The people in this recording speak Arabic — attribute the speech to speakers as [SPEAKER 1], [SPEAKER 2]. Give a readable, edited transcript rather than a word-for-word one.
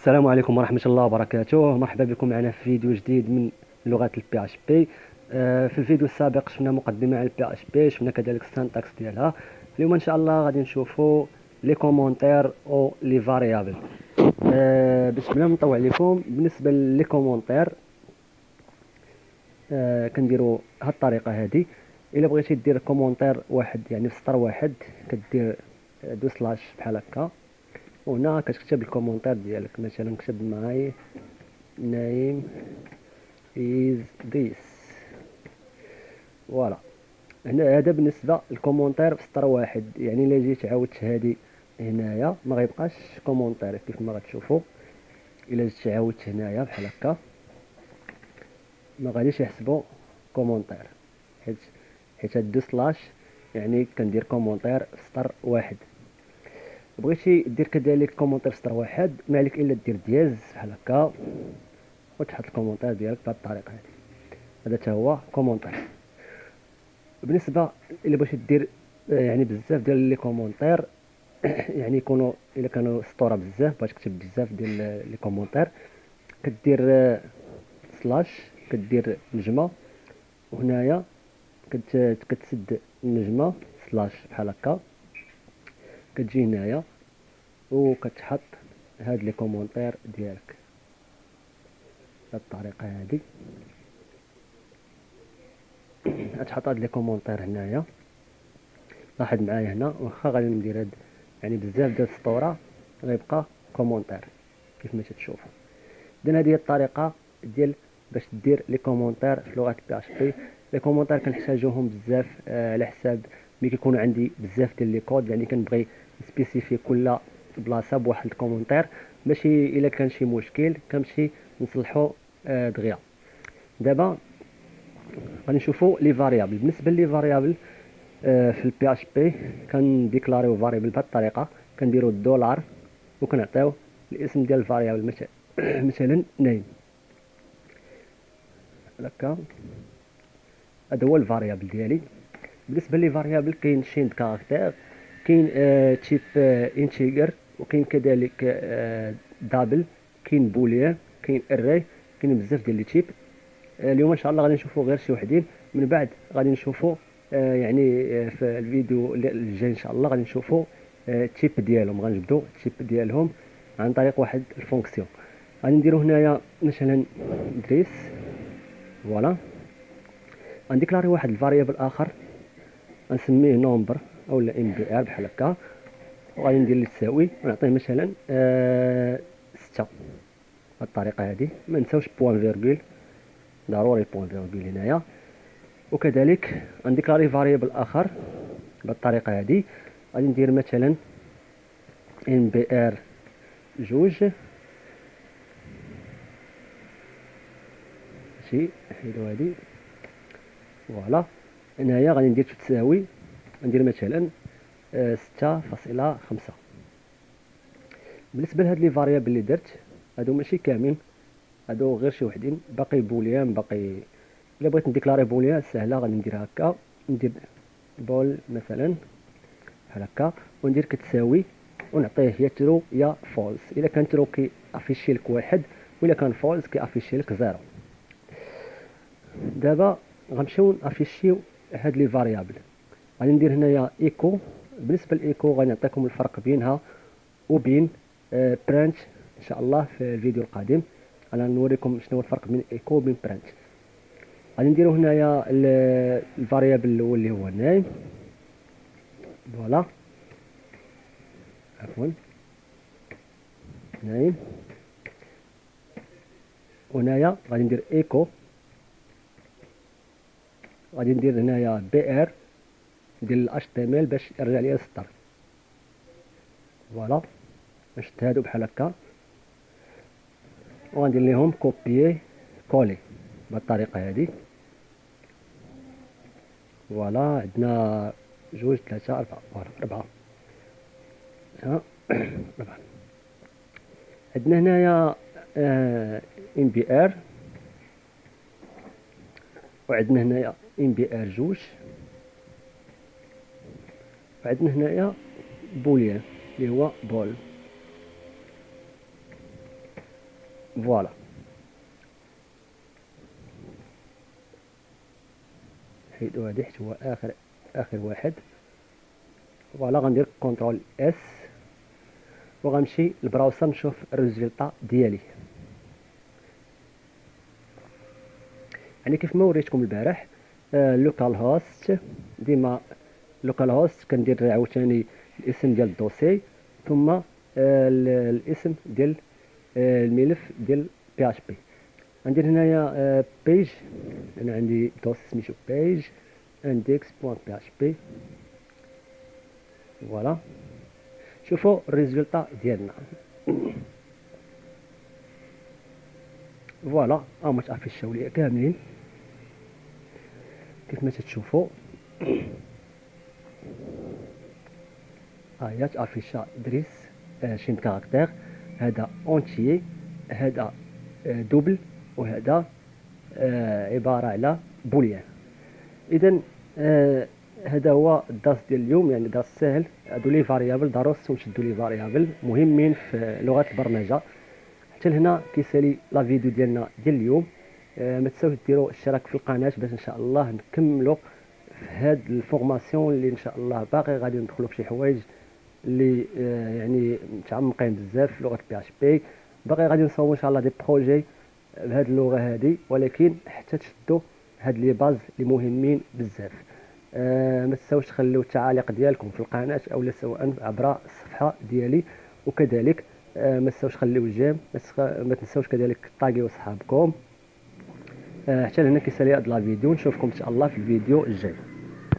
[SPEAKER 1] السلام عليكم ورحمة الله وبركاته. مرحبا بكم معنا في فيديو جديد من لغة البي اش بي. في الفيديو السابق شفنا مقدمة على البي اش بي، شفنا كذلك السانتاكس ديالها. اليوم ان شاء الله غادي نشوفوا لي كومونتير او لي فاريابل. باش بلا ما نطول عليكم، بالنسبة لي كومونتير كنديروا هاد الطريقة هذه. الا بغيتي دير كومونتير واحد يعني في سطر واحد، كدير دو سلاش بحال هكا، وهنا كتكتب الكومونتير ديالك. مثلا كتب معاي name is this. فوالا، هنا هذا بالنسبه للكومونتير في سطر واحد. يعني الا جيت عاودت هادي هنايا ما غيبقاش كومونتير كيف ما غتشوفوا. الا جيت عاودت هنايا بحال هكا ما غاديش يحسبوا كومونتير، حيت هاد دو سلاش يعني كندير كومونتير في سطر واحد. بغيتي دير كذلك كومونتير في سطر واحد، ما عليك الا دير دياز بحال هكا وتحط الكومونتير ديالك بهذه الطريقه هذه. هذا حتى هو كومونتير. بالنسبه الا بغيتي دير يعني بزاف ديال لي كومونتير يعني يكونوا الا كانوا سطوره بزاف، بغيت تكتب بزاف ديال لي كومونتير، كدير سلاش، كدير نجمه، وهنايا كتسد النجمه سلاش بحال هكا، كتجي هنايا وكتحط هاد لي كومونتير ديالك بهاد الطريقه هذه. غتحط هاد لي كومونتير هنايا. لاحظ معايا هنا، واخا غادي ندير هاد يعني بزاف ديال السطوره غيبقى كومونتير كيف ما تشوفوا. اذا هذه هي الطريقه ديال باش دير لي كومونتير في لغه بي اش بي. لي كومونتير كنحتاجوهم بزاف على حساب ملي كيكون عندي بزاف ديال لي كود، يعني كنبغي سبيسيفي كل بلاصه بواحد الكومونتير، ماشي الا كان شي مشكل كنمشي نصلحو دغيا. دابا غادي نشوفوا لي فاريابل. بالنسبه لي فاريابل في البي اش بي كنديكلاريو فاريبل بهذه الطريقه. كنديروا الدولار وكنعطيو الاسم ديال الفاريابل، مثلا نيم هكا. هذا هو الفاريابل ديالي. بالنسبه لي فاريابل كاين شين كاركتير، كاين تيب انتيجر، وكاين كذلك دابل، كاين بوليان، كاين اري، كاين بزاف ديال لي تيب. اليوم ان شاء الله غادي نشوفوا غير شي وحدين، من بعد غادي نشوفوا يعني في الفيديو الجاي ان شاء الله غادي نشوفوا التيب ديالهم. غنجبدوا التيب ديالهم عن طريق واحد الفونكسيون. غادي نديرو هنايا مثلا دريس. فوالا، غنديكلاري واحد الفاريبل اخر غنسميه نومبر اولا ام بي ار بحال هكا، وغادي ندير اللي تساوي ونعطيه مثلا 6 بهذه الطريقه هذه. ما نساوش بوان فيرغول، ضروري بوان فيرغول هنايا. وكذلك غنديكلاري فاريبل اخر بهذه الطريقه هذه. غادي ندير مثلا ام بي ار جوج، ماشي نحيدو هادي. فوالا، هنايا غادي ندير تساوي، ندير مثلا 6.5. بالنسبه لهاد لي فاريابل اللي درت هادو ماشي كاملين، هادو غير شي وحدين. باقي بوليان، باقي الا بغيت نديكلاري بوليان سهله، غادي ندير هكا، ندير بول مثلا بحال هكا، وندير كتساوي ونعطيه يا ترو يا فولس. الا كان ترو كي افيشي لك واحد، وإلا كان فولس كي افيشي لك زيرو. دابا غنمشيو نافيشيو هاد لي فاريابل. غادي ندير هنايا ايكو. بالنسبه للايكو غادي نعطيكم الفرق بينها وبين برانش ان شاء الله في الفيديو القادم. انا نوريكم شنو هو الفرق بين ايكو وبين برانش. غادي نديرو هنايا الفاريابل الاول اللي هو نيم. فوالا، عفوا نيم. وهنايا غادي ندير ايكو، غادي ندير هنايا بي ار ديال الاش تي ام ال باش يرجع ليا السطر. فوالا، شفت هادو بحال هكا، وغندير ليهم كوبيي كولي بهاد الطريقه هادي. فوالا، عندنا جوج ثلاثة أربعة، فوالا ربعة. ربعة. عندنا هنايا ام بي ار، وعندنا هنايا ام بي ار جوج، وعندنا هنايا بوليان اللي هو بول. فوالا. حيدو هادي حيت هو اخر واحد. فوالا غندير كونترول اس وغنمشي للبراوسر نشوف الريزلطا ديالي. يعني كيف ما وريتكم البارح، لوكال هوست ديما لوكال هوست كندير عاوتاني الاسم ديال الدوسي ثم الاسم ديال الملف ديال بي اش بي. غندير هنايا بيج، انا عندي دوس سميتو بيج index.php. فوالا شوفوا الريزلطا ديالنا. فوالا هما تافيشاو ليا كاملين كيف ما تتشوفوا. هي تافيشا دريس شين كاركتير، هذا اونتيي، هذا دوبل، وهذا عباره على بوليان. اذا هذا هو الدرس ديال اليوم، يعني درس سهل. هادو لي فاريابل دروس ونشدو لي فاريابل مهمين في لغه البرمجه. حتى لهنا كيسالي لا فيديو ديالنا ديال اليوم. ما تنساوش ديروا اشتراك في القناه باش ان شاء الله نكملوا في هاد الفورماسيون اللي ان شاء الله باقي غادي ندخلوا في شي حوايج اللي يعني متعمقين بزاف في لغه بي اش بي. باقي غادي نصاوبوا ان شاء الله دي بروجي بهاد اللغه هادي، ولكن حتى تشدوا هاد لي باز اللي مهمين بزاف. ما تنساوش تخليو التعاليق ديالكم في القناه او سواء عبر الصفحه ديالي، وكذلك ما تنساوش تخليو جيم، ما تنساوش كذلك طاغيو صحابكم. حتى هنا كيسالي هاد لا فيديو، نشوفكم ان شاء الله في الفيديو الجاي.